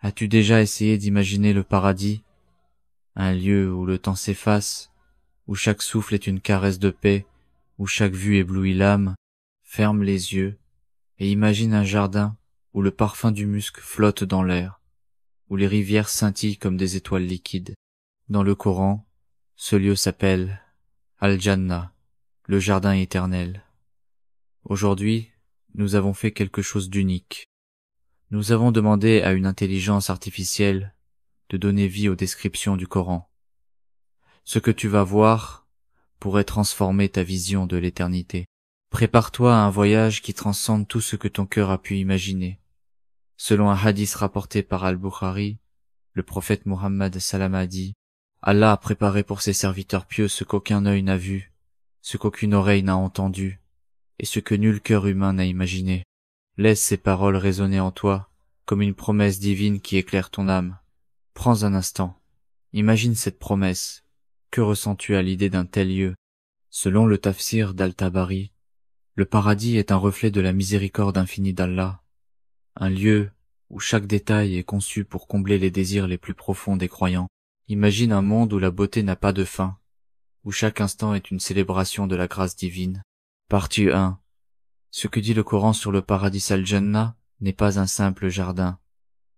As-tu déjà essayé d'imaginer le paradis, un lieu où le temps s'efface, où chaque souffle est une caresse de paix, où chaque vue éblouit l'âme? Ferme les yeux et imagine un jardin où le parfum du musc flotte dans l'air, où les rivières scintillent comme des étoiles liquides. Dans le Coran, ce lieu s'appelle Al-Jannah, le jardin éternel. Aujourd'hui, nous avons fait quelque chose d'unique. Nous avons demandé à une intelligence artificielle de donner vie aux descriptions du Coran. Ce que tu vas voir pourrait transformer ta vision de l'éternité. Prépare-toi à un voyage qui transcende tout ce que ton cœur a pu imaginer. Selon un hadith rapporté par Al-Bukhari, le prophète Muhammad sallam a dit: Allah a préparé pour ses serviteurs pieux ce qu'aucun œil n'a vu, ce qu'aucune oreille n'a entendu, et ce que nul cœur humain n'a imaginé. Laisse ces paroles résonner en toi, comme une promesse divine qui éclaire ton âme. Prends un instant, imagine cette promesse. Que ressens-tu à l'idée d'un tel lieu? Selon le tafsir d'Al-Tabari, le paradis est un reflet de la miséricorde infinie d'Allah, un lieu où chaque détail est conçu pour combler les désirs les plus profonds des croyants. Imagine un monde où la beauté n'a pas de fin, où chaque instant est une célébration de la grâce divine. Partie 1. Ce que dit le Coran sur le paradis Al-Jannah n'est pas un simple jardin.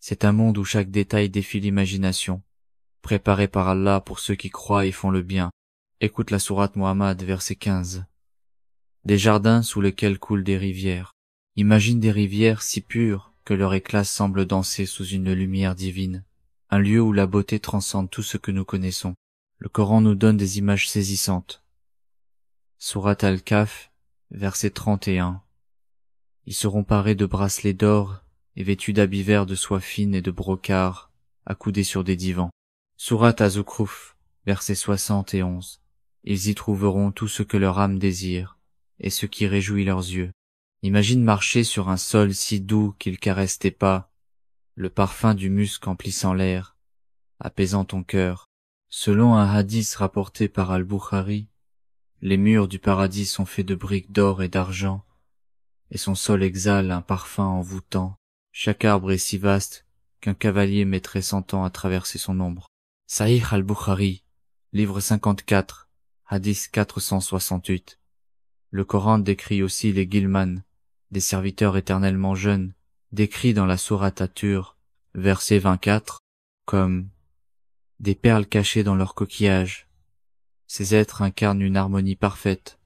C'est un monde où chaque détail défie l'imagination, préparé par Allah pour ceux qui croient et font le bien. Écoute la sourate Muhammad, verset 15. Des jardins sous lesquels coulent des rivières. Imagine des rivières si pures que leur éclat semble danser sous une lumière divine. Un lieu où la beauté transcende tout ce que nous connaissons. Le Coran nous donne des images saisissantes. Sourate Al-Kahf, verset 31. Ils seront parés de bracelets d'or et vêtus d'habits verts de soie fine et de brocart, accoudés sur des divans. Sourate Az-Zukhruf, verset 71. Ils y trouveront tout ce que leur âme désire et ce qui réjouit leurs yeux. Imagine marcher sur un sol si doux qu'il caresse tes pas, le parfum du musc emplissant l'air, apaisant ton cœur. Selon un hadith rapporté par Al-Bukhari, les murs du paradis sont faits de briques d'or et d'argent, et son sol exhale un parfum envoûtant. Chaque arbre est si vaste qu'un cavalier mettrait 100 ans à traverser son ombre. Sahih al-Bukhari, livre 54, hadith 468. Le Coran décrit aussi les Ghilman, des serviteurs éternellement jeunes, décrits dans la sourate At-Tur, verset 24, comme des perles cachées dans leurs coquillages. Ces êtres incarnent une harmonie parfaite,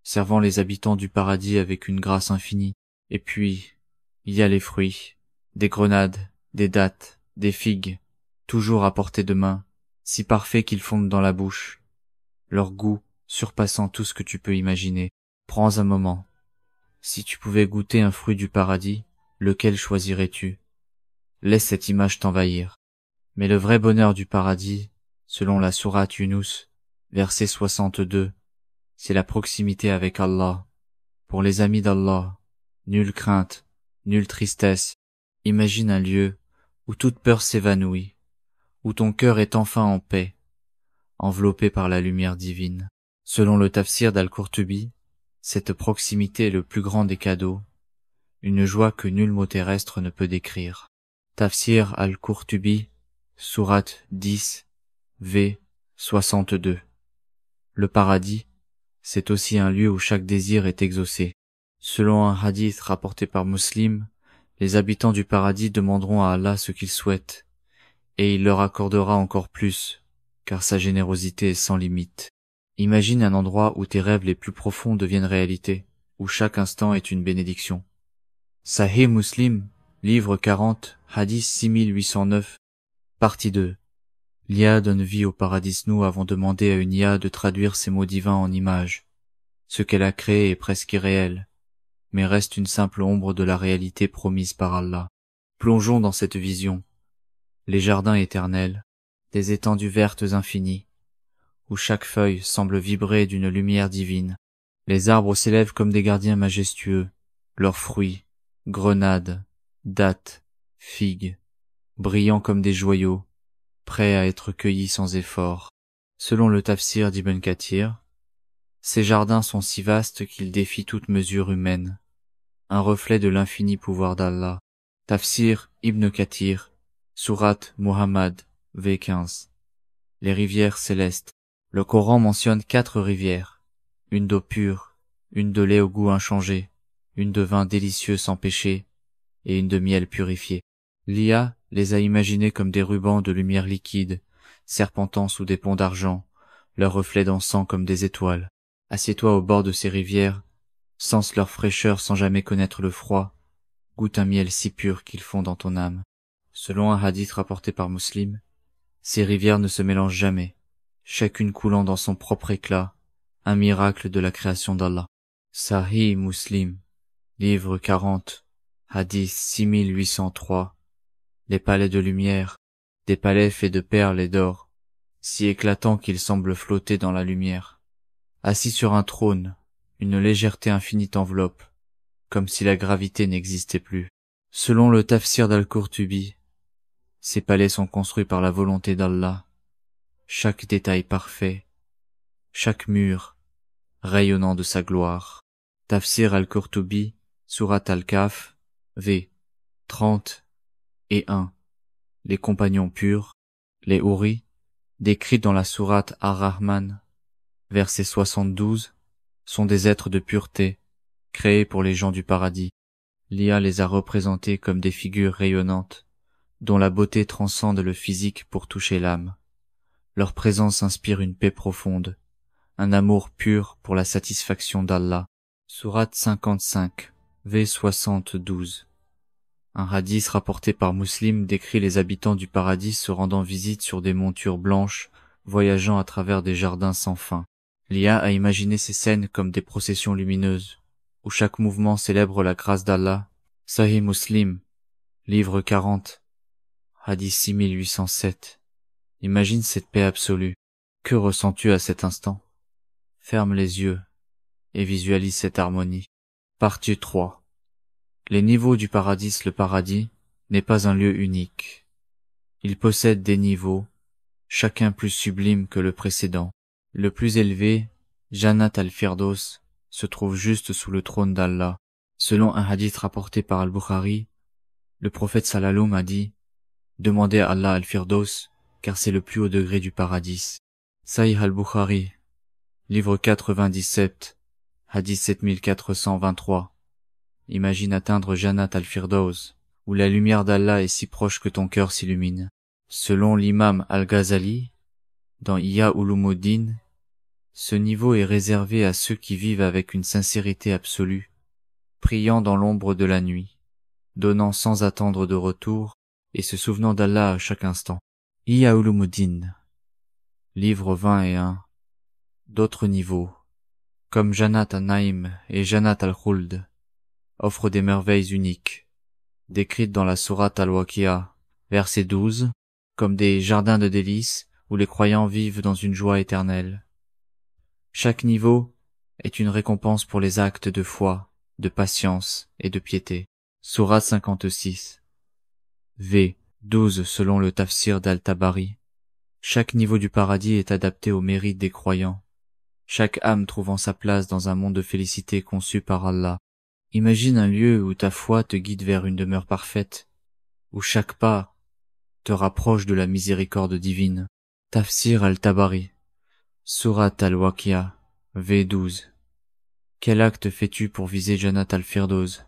servant les habitants du paradis avec une grâce infinie. Et puis, il y a les fruits, des grenades, des dattes, des figues, toujours à portée de main, si parfaits qu'ils fondent dans la bouche, leur goût surpassant tout ce que tu peux imaginer. Prends un moment. Si tu pouvais goûter un fruit du paradis, lequel choisirais-tu? Laisse cette image t'envahir. Mais le vrai bonheur du paradis, selon la sourate Yunus, verset 62, c'est la proximité avec Allah. Pour les amis d'Allah, nulle crainte, nulle tristesse. Imagine un lieu où toute peur s'évanouit, où ton cœur est enfin en paix, enveloppé par la lumière divine. Selon le tafsir d'Al-Qurtubi, cette proximité est le plus grand des cadeaux, une joie que nul mot terrestre ne peut décrire. Tafsir Al-Qurtubi, sourate 10, v. 62. Le paradis, c'est aussi un lieu où chaque désir est exaucé. Selon un hadith rapporté par Muslim, les habitants du paradis demanderont à Allah ce qu'ils souhaitent, et il leur accordera encore plus, car sa générosité est sans limite. Imagine un endroit où tes rêves les plus profonds deviennent réalité, où chaque instant est une bénédiction. Sahih Muslim, livre 40, hadith 6809, partie 2. L'IA donne vie au paradis. Nous avons demandé à une IA de traduire ces mots divins en images. Ce qu'elle a créé est presque irréel, mais reste une simple ombre de la réalité promise par Allah. Plongeons dans cette vision. Les jardins éternels, des étendues vertes infinies, où chaque feuille semble vibrer d'une lumière divine. Les arbres s'élèvent comme des gardiens majestueux, leurs fruits, grenades, dattes, figues, brillants comme des joyaux, prêts à être cueillis sans effort. Selon le tafsir d'Ibn Kathir, ces jardins sont si vastes qu'ils défient toute mesure humaine, un reflet de l'infini pouvoir d'Allah. Tafsir Ibn Kathir, Sourate Muhammad, V15. Les rivières célestes. Le Coran mentionne 4 rivières. Une d'eau pure, une de lait au goût inchangé, une de vin délicieux sans péché, et une de miel purifié. L'IA les a imaginées comme des rubans de lumière liquide, serpentant sous des ponts d'argent, leurs reflets dansant comme des étoiles. Assieds-toi au bord de ces rivières, sens leur fraîcheur sans jamais connaître le froid, goûte un miel si pur qu'ils fond dans ton âme. Selon un hadith rapporté par Muslim, ces rivières ne se mélangent jamais, chacune coulant dans son propre éclat, un miracle de la création d'Allah. Sahih Muslim, livre 40, hadith 6803. Les palais de lumière, des palais faits de perles et d'or, si éclatants qu'ils semblent flotter dans la lumière. Assis sur un trône, une légèreté infinie enveloppe, comme si la gravité n'existait plus. Selon le tafsir d'Al-Qurtubi, ces palais sont construits par la volonté d'Allah, chaque détail parfait, chaque mur rayonnant de sa gloire. Tafsir Al-Qurtubi, Sourate Al-Kahf, v. 30 et 1. Les compagnons purs, les houris, décrits dans la sourate Ar-Rahman, verset 72, sont des êtres de pureté, créés pour les gens du paradis. L'IA les a représentés comme des figures rayonnantes, dont la beauté transcende le physique pour toucher l'âme. Leur présence inspire une paix profonde, un amour pur pour la satisfaction d'Allah. Sourate 55, v. 72. Un hadith rapporté par Muslim décrit les habitants du paradis se rendant visite sur des montures blanches, voyageant à travers des jardins sans fin. L'IA a imaginé ces scènes comme des processions lumineuses, où chaque mouvement célèbre la grâce d'Allah. Sahih Muslim, livre 40, hadith 6807. Imagine cette paix absolue. Que ressens-tu à cet instant? Ferme les yeux et visualise cette harmonie. Partie 3. Les niveaux du paradis. Le paradis n'est pas un lieu unique. Il possède des niveaux, chacun plus sublime que le précédent. Le plus élevé, Jannat al-Firdaus, se trouve juste sous le trône d'Allah. Selon un hadith rapporté par Al-Bukhari, le prophète sallallahu a dit « Demandez à Allah al-Firdaus, car c'est le plus haut degré du paradis. » Sahih al-Bukhari, livre 97, hadith 7423. Imagine atteindre Jannat al-Firdaus, où la lumière d'Allah est si proche que ton cœur s'illumine. Selon l'imam Al-Ghazali, dans Ihya Ulumuddin, ce niveau est réservé à ceux qui vivent avec une sincérité absolue, priant dans l'ombre de la nuit, donnant sans attendre de retour et se souvenant d'Allah à chaque instant. Ihya Ulumuddin, livre 20 et 1. D'autres niveaux, comme Jannat al-Naïm et Jannat al-Khuld, offrent des merveilles uniques, décrites dans la sourate Al-Waqi'a, verset 12, comme des jardins de délices où les croyants vivent dans une joie éternelle. Chaque niveau est une récompense pour les actes de foi, de patience et de piété. Sourate 56. V. 12 selon le tafsir d'Al-Tabari. Chaque niveau du paradis est adapté au mérite des croyants, chaque âme trouvant sa place dans un monde de félicité conçu par Allah. Imagine un lieu où ta foi te guide vers une demeure parfaite, où chaque pas te rapproche de la miséricorde divine. Tafsir al-Tabari, Sourate al-Waqi'a, V12. Quel acte fais-tu pour viser Jannat al-Firdaus?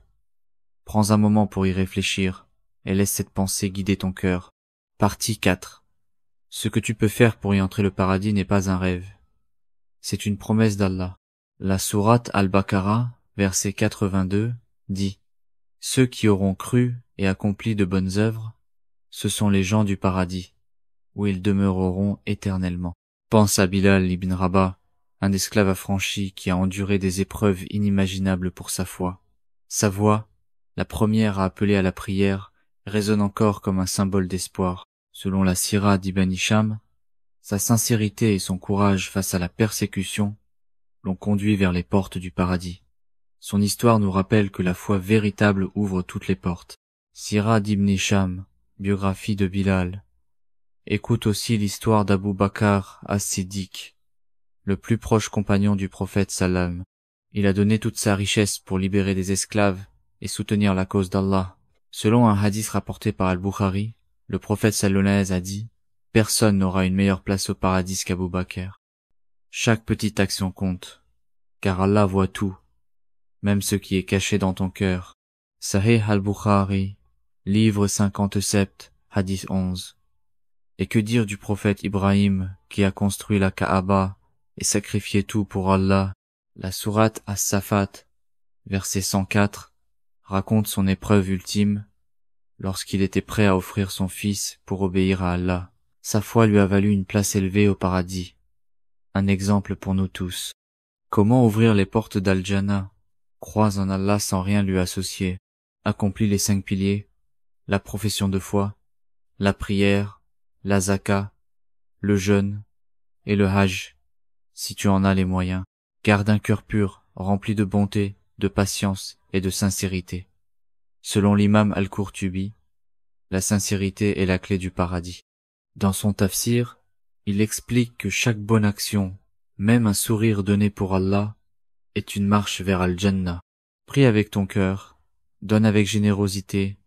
Prends un moment pour y réfléchir, et laisse cette pensée guider ton cœur. Partie 4. Ce que tu peux faire pour y entrer le paradis n'est pas un rêve. C'est une promesse d'Allah. La sourate Al-Baqarah, verset 82, dit « Ceux qui auront cru et accompli de bonnes œuvres, ce sont les gens du paradis, où ils demeureront éternellement. » Pense à Bilal ibn Rabah, un esclave affranchi qui a enduré des épreuves inimaginables pour sa foi. Sa voix, la première à appeler à la prière, résonne encore comme un symbole d'espoir. Selon la Sira d'Ibn Hisham, sa sincérité et son courage face à la persécution l'ont conduit vers les portes du paradis. Son histoire nous rappelle que la foi véritable ouvre toutes les portes. Sira d'Ibn Hisham, biographie de Bilal. Écoute aussi l'histoire d'Abu Bakr as-Siddiq, le plus proche compagnon du prophète sallam. Il a donné toute sa richesse pour libérer des esclaves et soutenir la cause d'Allah. Selon un hadith rapporté par Al-Bukhari, Le prophète sallallahu alayhi a dit, personne n'aura une meilleure place au paradis qu'Abou Bakr. Chaque petite action compte, car Allah voit tout, même ce qui est caché dans ton cœur. Sahih al-Bukhari, livre 57, hadith 11. Et que dire du prophète Ibrahim qui a construit la Kaaba et sacrifié tout pour Allah? La sourate As-Safat, verset 104, raconte son épreuve ultime lorsqu'il était prêt à offrir son fils pour obéir à Allah. Sa foi lui a valu une place élevée au paradis. Un exemple pour nous tous. Comment ouvrir les portes d'Al-Jannah? Crois en Allah sans rien lui associer. Accomplis les 5 piliers, la profession de foi, la prière, la zaka, le jeûne et le hajj, si tu en as les moyens. Garde un cœur pur, rempli de bonté, de patience et de sincérité. Selon l'imam Al-Qurtubi, la sincérité est la clé du paradis. Dans son tafsir, il explique que chaque bonne action, même un sourire donné pour Allah, est une marche vers Al-Jannah. Prie avec ton cœur, donne avec générosité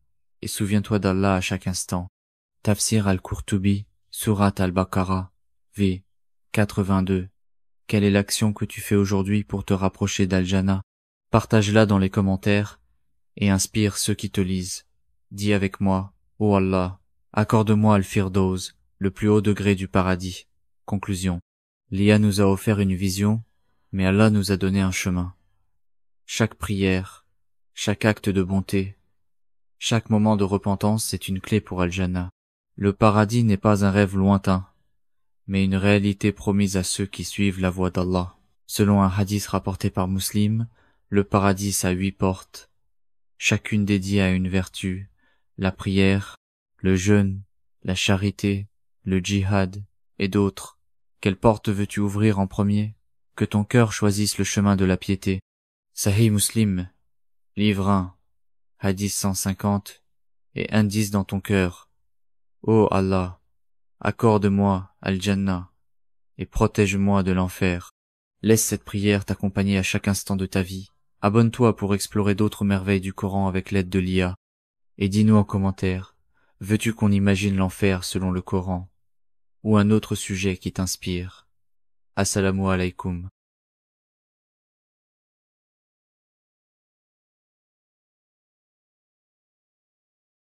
et souviens-toi d'Allah à chaque instant. Tafsir Al-Qurtubi, Surat Al-Baqarah, v. 82. Quelle est l'action que tu fais aujourd'hui pour te rapprocher d'Al-Jannah? Partage-la dans les commentaires et inspire ceux qui te lisent. Dis avec moi, ô Allah, accorde-moi Al-Firdaus, le plus haut degré du paradis. Conclusion. L'IA nous a offert une vision, mais Allah nous a donné un chemin. Chaque prière, chaque acte de bonté, chaque moment de repentance est une clé pour Al-Jannah. Le paradis n'est pas un rêve lointain, mais une réalité promise à ceux qui suivent la voie d'Allah. Selon un hadith rapporté par Muslim, le paradis a 8 portes, chacune dédiée à une vertu, la prière, le jeûne, la charité, le djihad et d'autres. Quelle porte veux-tu ouvrir en premier? Que ton cœur choisisse le chemin de la piété. Sahih Muslim, livre 1, hadith 150, et indice dans ton cœur. Ô Allah, accorde-moi Al-Jannah et protège-moi de l'enfer. Laisse cette prière t'accompagner à chaque instant de ta vie. Abonne-toi pour explorer d'autres merveilles du Coran avec l'aide de l'IA. Et dis-nous en commentaire, veux-tu qu'on imagine l'enfer selon le Coran? Ou un autre sujet qui t'inspire? Assalamu alaikum.